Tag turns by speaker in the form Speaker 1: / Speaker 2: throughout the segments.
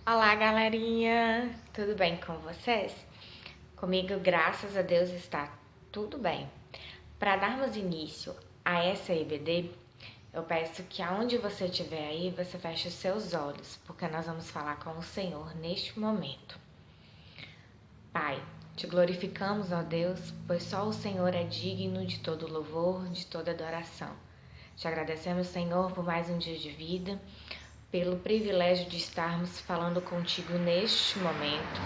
Speaker 1: Olá, galerinha! Tudo bem com vocês? Comigo, graças a Deus, está tudo bem. Para darmos início a essa EBD, eu peço que aonde você estiver aí, você feche os seus olhos, porque nós vamos falar com o Senhor neste momento. Pai, te glorificamos, ó Deus, pois só o Senhor é digno de todo louvor, de toda adoração. Te agradecemos, Senhor, por mais um dia de vida, pelo privilégio de estarmos falando contigo neste momento,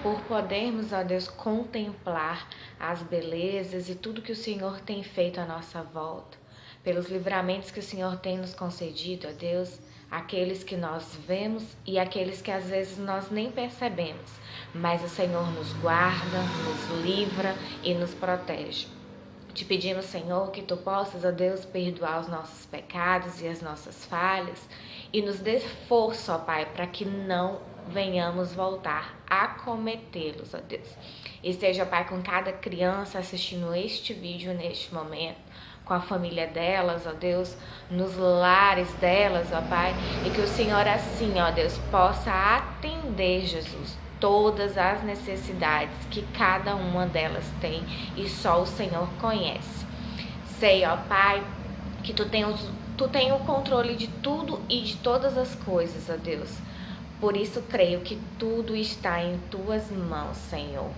Speaker 1: por podermos, ó Deus, contemplar as belezas e tudo que o Senhor tem feito à nossa volta, pelos livramentos que o Senhor tem nos concedido, ó Deus, aqueles que nós vemos e aqueles que às vezes nós nem percebemos, mas o Senhor nos guarda, nos livra e nos protege. Te pedimos, Senhor, que Tu possas, ó Deus, perdoar os nossos pecados e as nossas falhas e nos dê força, ó Pai, para que não venhamos voltar a cometê-los, ó Deus. Esteja, Pai, com cada criança assistindo este vídeo neste momento, com a família delas, ó Deus, nos lares delas, ó Pai, e que o Senhor assim, ó Deus, possa atender, Jesus, todas as necessidades que cada uma delas tem e só o Senhor conhece. Sei, ó Pai, que Tu tem o controle de tudo e de todas as coisas, ó Deus. Por isso creio que tudo está em Tuas mãos, Senhor.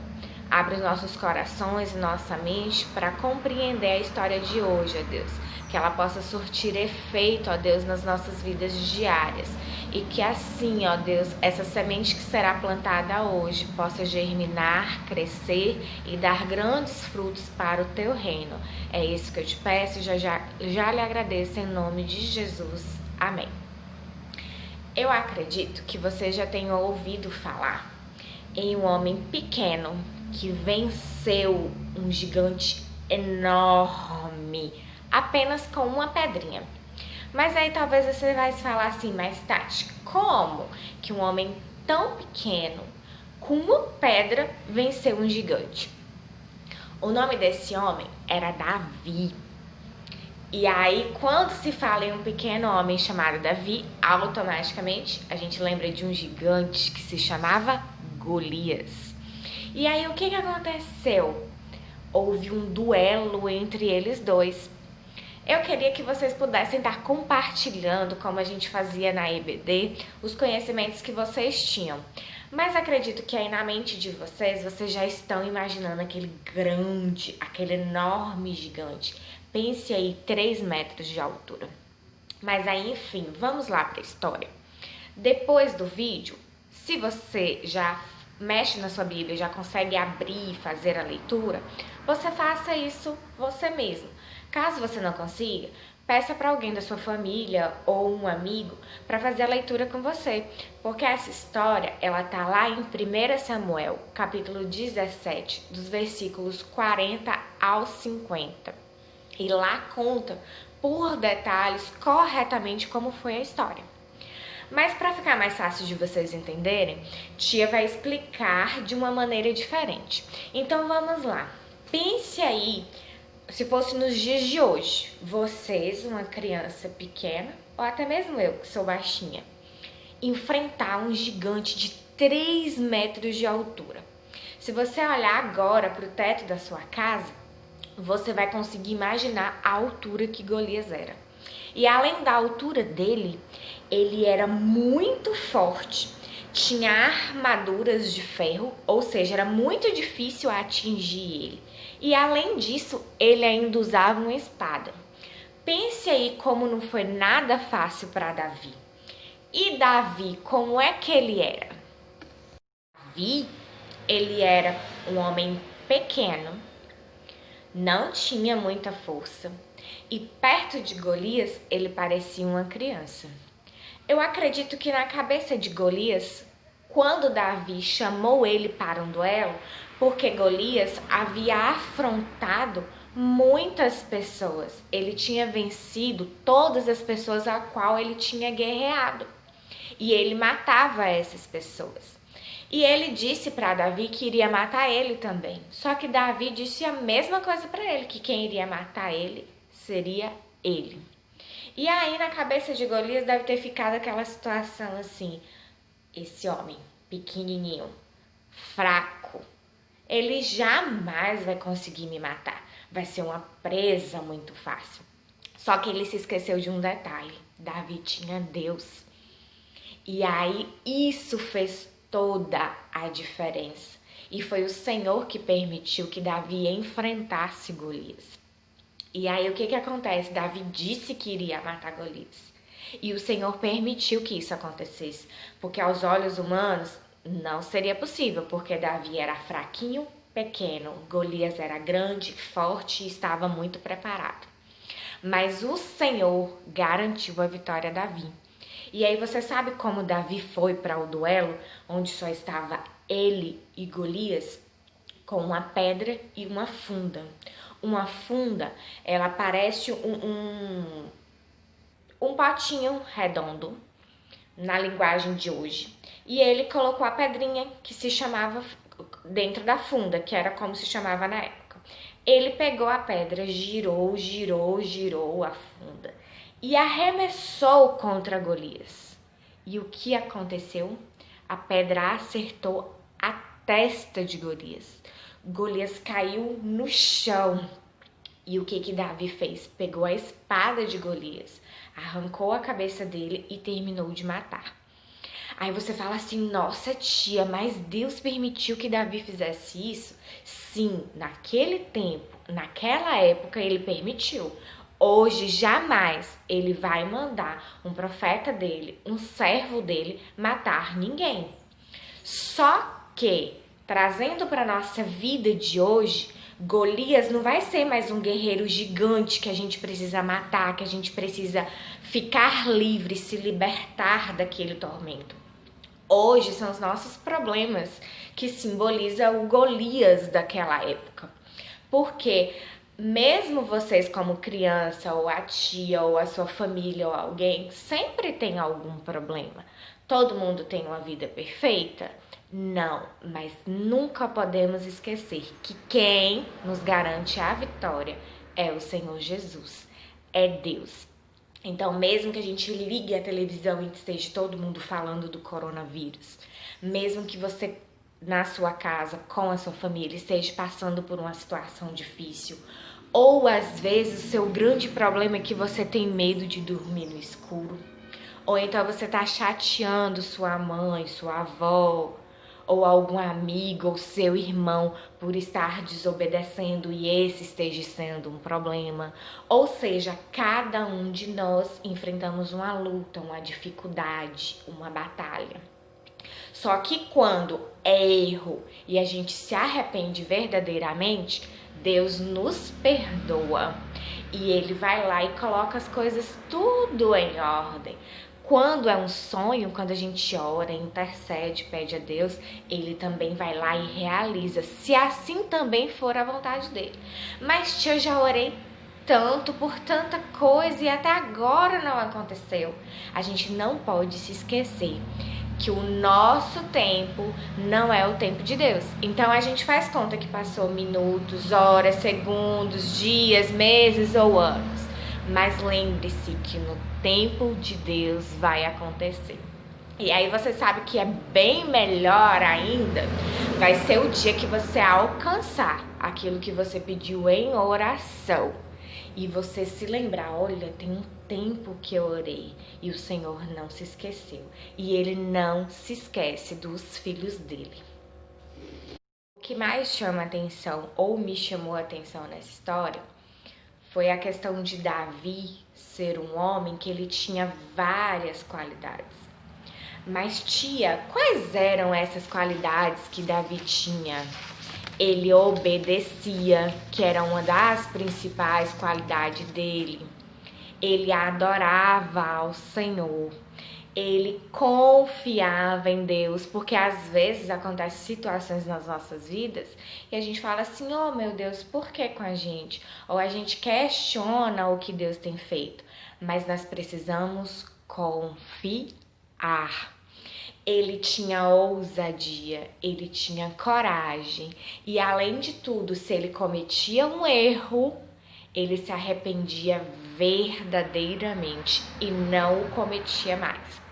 Speaker 1: Abre os nossos corações e nossa mente para compreender a história de hoje, ó Deus. Que ela possa surtir efeito, ó Deus, nas nossas vidas diárias. E que assim, ó Deus, essa semente que será plantada hoje possa germinar, crescer e dar grandes frutos para o Teu reino. É isso que eu te peço e já lhe agradeço em nome de Jesus. Amém. Eu acredito que você já tenha ouvido falar em um homem pequeno que venceu um gigante enorme apenas com uma pedrinha. Mas aí talvez você vai falar assim, mas Tati, como que um homem tão pequeno com uma pedra venceu um gigante? O nome desse homem era Davi. E aí, quando se fala em um pequeno homem chamado Davi, automaticamente a gente lembra de um gigante que se chamava Golias. E aí, o que aconteceu? Houve um duelo entre eles dois. Eu queria que vocês pudessem estar compartilhando, como a gente fazia na EBD, os conhecimentos que vocês tinham. Mas acredito que aí na mente de vocês já estão imaginando aquele grande, aquele enorme gigante. Pense aí, 3 metros de altura. Mas aí, enfim, vamos lá para a história. Depois do vídeo, se você já mexe na sua Bíblia, já consegue abrir e fazer a leitura, você faça isso você mesmo. Caso você não consiga, peça para alguém da sua família ou um amigo para fazer a leitura com você, porque essa história, ela tá lá em 1 Samuel, capítulo 17, dos versículos 40 ao 50. E lá conta por detalhes corretamente como foi a história. Mas para ficar mais fácil de vocês entenderem, tia vai explicar de uma maneira diferente. Então vamos lá. Pense aí, se fosse nos dias de hoje, vocês, uma criança pequena, ou até mesmo eu, que sou baixinha, enfrentar um gigante de 3 metros de altura. Se você olhar agora para o teto da sua casa, você vai conseguir imaginar a altura que Golias era. E além da altura dele, ele era muito forte, tinha armaduras de ferro, ou seja, era muito difícil atingir ele. E além disso, ele ainda usava uma espada. Pense aí como não foi nada fácil para Davi. E Davi, como é que ele era? Davi, ele era um homem pequeno, não tinha muita força e perto de Golias ele parecia uma criança. Eu acredito que na cabeça de Golias, quando Davi chamou ele para um duelo, porque Golias havia afrontado muitas pessoas, ele tinha vencido todas as pessoas a qual ele tinha guerreado e ele matava essas pessoas. E ele disse para Davi que iria matar ele também. Só que Davi disse a mesma coisa para ele, que quem iria matar ele seria ele. E aí na cabeça de Golias deve ter ficado aquela situação assim: esse homem pequenininho, fraco, ele jamais vai conseguir me matar. Vai ser uma presa muito fácil. Só que ele se esqueceu de um detalhe. Davi tinha Deus. E aí isso fez toda a diferença. E foi o Senhor que permitiu que Davi enfrentasse Golias. E aí o que acontece? Davi disse que iria matar Golias. E o Senhor permitiu que isso acontecesse. Porque aos olhos humanos não seria possível. Porque Davi era fraquinho, pequeno. Golias era grande, forte e estava muito preparado. Mas o Senhor garantiu a vitória a Davi. E aí você sabe como Davi foi para o duelo, onde só estava ele e Golias? Com uma pedra e uma funda. Uma funda, ela parece um potinho redondo, na linguagem de hoje. E ele colocou a pedrinha que se chamava dentro da funda, que era como se chamava na época. Ele pegou a pedra, girou a funda e arremessou contra Golias. E o que aconteceu? A pedra acertou a testa de Golias. Golias caiu no chão. E o que Davi fez? Pegou a espada de Golias, arrancou a cabeça dele e terminou de matar. Aí você fala assim, nossa tia, mas Deus permitiu que Davi fizesse isso? Sim, naquele tempo, naquela época ele permitiu. Hoje jamais ele vai mandar um profeta dele, um servo dele matar ninguém. Só que, trazendo para nossa vida de hoje, Golias não vai ser mais um guerreiro gigante que a gente precisa matar, que a gente precisa ficar livre, se libertar daquele tormento. Hoje são os nossos problemas que simbolizam o Golias daquela época. Porque mesmo vocês como criança, ou a tia, ou a sua família, ou alguém, sempre tem algum problema. Todo mundo tem uma vida perfeita? Não, mas nunca podemos esquecer que quem nos garante a vitória é o Senhor Jesus, é Deus. Então, mesmo que a gente ligue a televisão e esteja todo mundo falando do coronavírus, mesmo que você na sua casa, com a sua família, esteja passando por uma situação difícil, ou às vezes o seu grande problema é que você tem medo de dormir no escuro, ou então você está chateando sua mãe, sua avó, ou algum amigo ou seu irmão por estar desobedecendo e esse esteja sendo um problema. Ou seja, cada um de nós enfrentamos uma luta, uma dificuldade, uma batalha. Só que quando é erro e a gente se arrepende verdadeiramente, Deus nos perdoa e Ele vai lá e coloca as coisas tudo em ordem. Quando é um sonho, quando a gente ora, intercede, pede a Deus, Ele também vai lá e realiza, se assim também for a vontade dEle. Mas tia, eu já orei tanto por tanta coisa e até agora não aconteceu. A gente não pode se esquecer que o nosso tempo não é o tempo de Deus. Então a gente faz conta que passou minutos, horas, segundos, dias, meses ou anos. Mas lembre-se que no tempo de Deus vai acontecer. E aí você sabe que é bem melhor ainda, vai ser o dia que você alcançar aquilo que você pediu em oração. E você se lembrar, olha, tem um tempo que eu orei e o Senhor não se esqueceu. E Ele não se esquece dos filhos dele. O que mais chama atenção ou me chamou a atenção nessa história foi a questão de Davi ser um homem que ele tinha várias qualidades. Mas tia, quais eram essas qualidades que Davi tinha? Ele obedecia, que era uma das principais qualidades dele. Ele adorava ao Senhor. Ele confiava em Deus, porque às vezes acontecem situações nas nossas vidas e a gente fala assim, oh meu Deus, por que com a gente? Ou a gente questiona o que Deus tem feito, mas nós precisamos confiar. Ele tinha ousadia, ele tinha coragem e além de tudo, se ele cometia um erro, ele se arrependia verdadeiramente e não o cometia mais.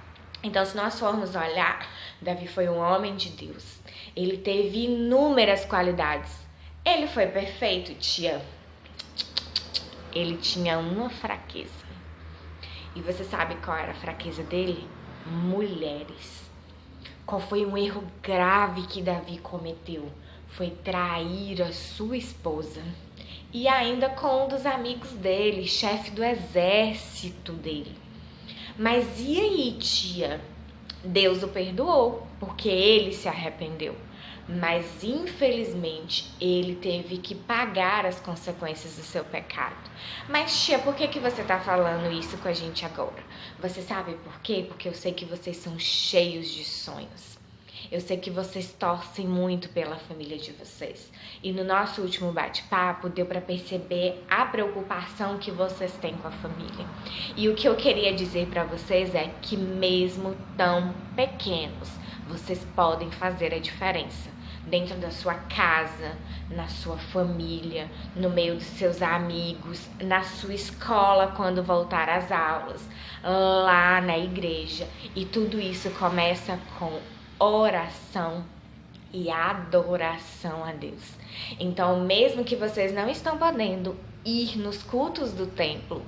Speaker 1: Então, se nós formos olhar, Davi foi um homem de Deus. Ele teve inúmeras qualidades. Ele foi perfeito, tia. Ele tinha uma fraqueza. E você sabe qual era a fraqueza dele? Mulheres. Qual foi um erro grave que Davi cometeu? Foi trair a sua esposa. E ainda com um dos amigos dele, chefe do exército dele. Mas e aí, tia? Deus o perdoou, porque ele se arrependeu. Mas, infelizmente, ele teve que pagar as consequências do seu pecado. Mas, tia, por que você tá falando isso com a gente agora? Você sabe por quê? Porque eu sei que vocês são cheios de sonhos. Eu sei que vocês torcem muito pela família de vocês. E no nosso último bate-papo, deu para perceber a preocupação que vocês têm com a família. E o que eu queria dizer para vocês é que mesmo tão pequenos, vocês podem fazer a diferença. Dentro da sua casa, na sua família, no meio dos seus amigos, na sua escola quando voltar às aulas, lá na igreja. E tudo isso começa com oração e adoração a Deus. Então, mesmo que vocês não estão podendo ir nos cultos do templo,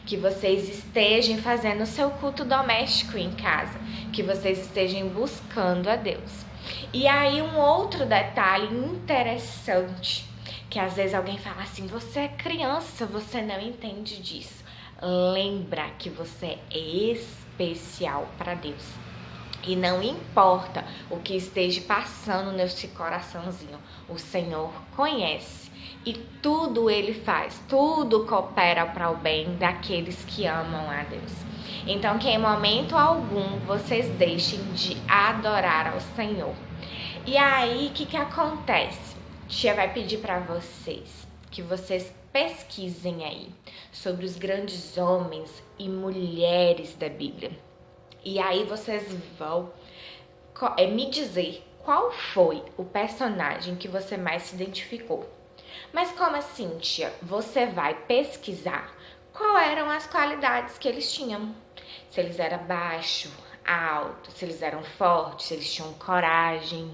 Speaker 1: que vocês estejam fazendo o seu culto doméstico em casa, que vocês estejam buscando a Deus. E aí um outro detalhe interessante, que às vezes alguém fala assim, você é criança, você não entende disso. Lembra que você é especial para Deus. E não importa o que esteja passando nesse coraçãozinho, o Senhor conhece. E tudo Ele faz, tudo coopera para o bem daqueles que amam a Deus. Então, que em momento algum vocês deixem de adorar ao Senhor. E aí, o que acontece? Tia vai pedir para vocês que vocês pesquisem aí sobre os grandes homens e mulheres da Bíblia. E aí vocês vão me dizer qual foi o personagem que você mais se identificou. Mas como assim, tia? Você vai pesquisar quais eram as qualidades que eles tinham. Se eles eram baixo, alto, se eles eram fortes, se eles tinham coragem.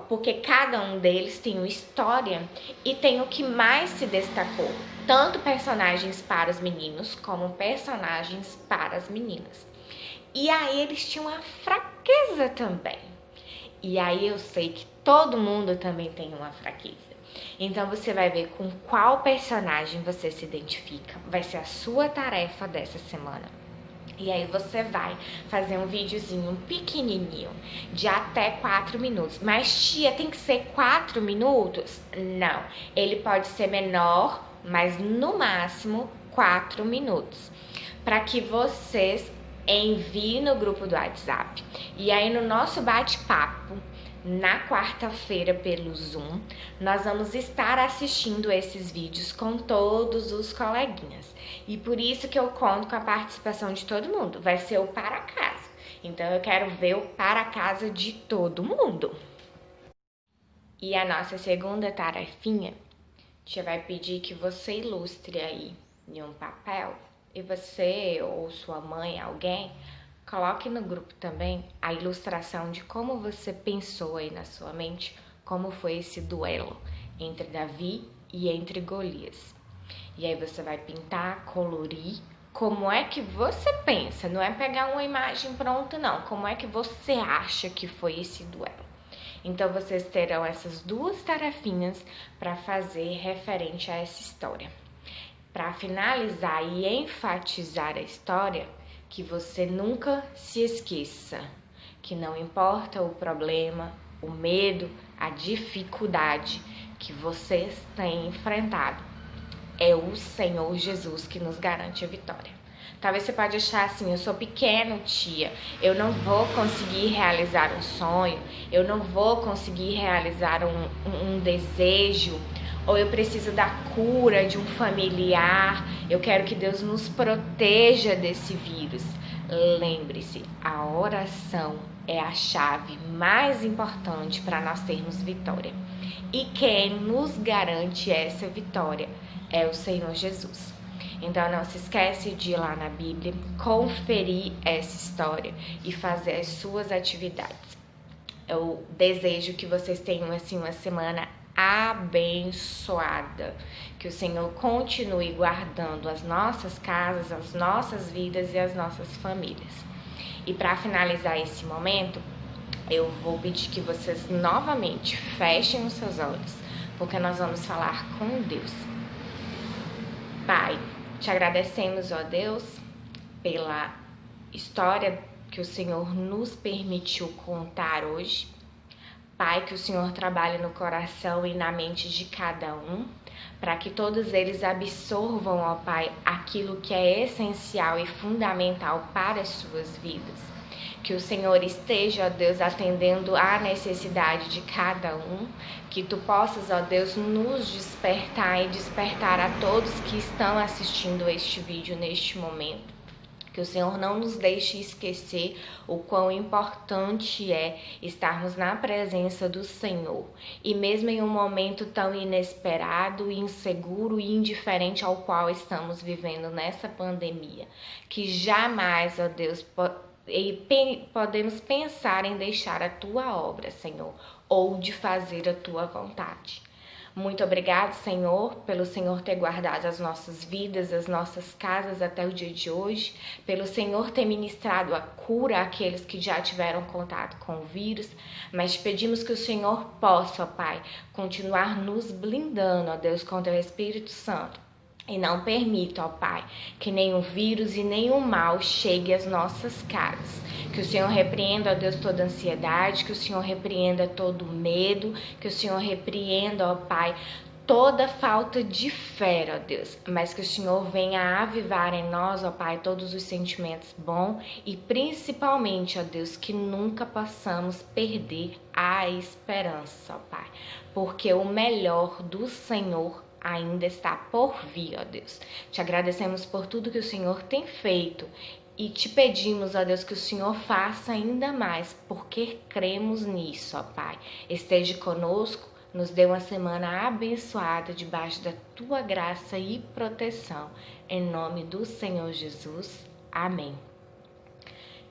Speaker 1: Porque cada um deles tem uma história e tem o que mais se destacou. Tanto personagens para os meninos como personagens para as meninas. E aí eles tinham uma fraqueza também. E aí eu sei que todo mundo também tem uma fraqueza. Então você vai ver com qual personagem você se identifica. Vai ser a sua tarefa dessa semana. E aí você vai fazer um videozinho pequenininho, de até 4 minutos. Mas tia, tem que ser 4 minutos? Não, ele pode ser menor, mas no máximo 4 minutos. Para que vocês enviem no grupo do WhatsApp. E aí no nosso bate-papo, na quarta-feira pelo Zoom, nós vamos estar assistindo esses vídeos com todos os coleguinhas. E por isso que eu conto com a participação de todo mundo. Vai ser o para casa. Então eu quero ver o para casa de todo mundo. E a nossa segunda tarefinha, a tia vai pedir que você ilustre aí em um papel. E você ou sua mãe, alguém, coloque no grupo também a ilustração de como você pensou aí na sua mente, como foi esse duelo entre Davi e entre Golias. E aí você vai pintar, colorir, como é que você pensa, não é pegar uma imagem pronta não, como é que você acha que foi esse duelo. Então vocês terão essas duas tarefinhas para fazer referente a essa história. Para finalizar e enfatizar a história, que você nunca se esqueça que não importa o problema, o medo, a dificuldade que vocês têm enfrentado, é o Senhor Jesus que nos garante a vitória. Talvez você pode achar assim, eu sou pequeno, tia, eu não vou conseguir realizar um sonho, eu não vou conseguir realizar um desejo, ou eu preciso da cura de um familiar, eu quero que Deus nos proteja desse vírus. Lembre-se, a oração é a chave mais importante para nós termos vitória. E quem nos garante essa vitória é o Senhor Jesus. Então não se esquece de ir lá na Bíblia, conferir essa história e fazer as suas atividades. Eu desejo que vocês tenham assim uma semana abençoada, que o Senhor continue guardando as nossas casas, as nossas vidas e as nossas famílias. E para finalizar esse momento, eu vou pedir que vocês novamente fechem os seus olhos, porque nós vamos falar com Deus. Pai, te agradecemos, ó Deus, pela história que o Senhor nos permitiu contar hoje. Pai, que o Senhor trabalhe no coração e na mente de cada um, para que todos eles absorvam, ó Pai, aquilo que é essencial e fundamental para as suas vidas. Que o Senhor esteja, ó Deus, atendendo à necessidade de cada um, que Tu possas, ó Deus, nos despertar e despertar a todos que estão assistindo este vídeo neste momento. Que o Senhor não nos deixe esquecer o quão importante é estarmos na presença do Senhor. E mesmo em um momento tão inesperado, inseguro e indiferente ao qual estamos vivendo nessa pandemia, que jamais, ó Deus, podemos pensar em deixar a Tua obra, Senhor, ou de fazer a Tua vontade. Muito obrigado, Senhor, pelo Senhor ter guardado as nossas vidas, as nossas casas até o dia de hoje, pelo Senhor ter ministrado a cura àqueles que já tiveram contato com o vírus, mas pedimos que o Senhor possa, ó Pai, continuar nos blindando, ó Deus, com o Teu Espírito Santo. E não permita, ó Pai, que nenhum vírus e nenhum mal chegue às nossas casas. Que o Senhor repreenda, ó Deus, toda ansiedade, que o Senhor repreenda todo medo, que o Senhor repreenda, ó Pai, toda falta de fé, ó Deus. Mas que o Senhor venha avivar em nós, ó Pai, todos os sentimentos bons e principalmente, ó Deus, que nunca possamos perder a esperança, ó Pai. Porque o melhor do Senhor ainda está por vir, ó Deus. Te agradecemos por tudo que o Senhor tem feito e te pedimos, ó Deus, que o Senhor faça ainda mais, porque cremos nisso, ó Pai. Esteja conosco, nos dê uma semana abençoada debaixo da Tua graça e proteção. Em nome do Senhor Jesus. Amém.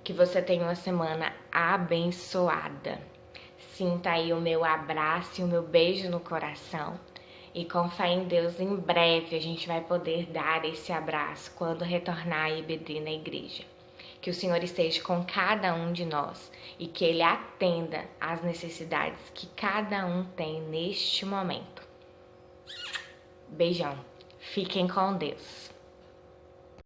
Speaker 1: Que você tenha uma semana abençoada. Sinta aí o meu abraço e o meu beijo no coração. E com fé em Deus, em breve a gente vai poder dar esse abraço quando retornar a IBD na igreja. Que o Senhor esteja com cada um de nós e que Ele atenda às necessidades que cada um tem neste momento. Beijão. Fiquem com Deus.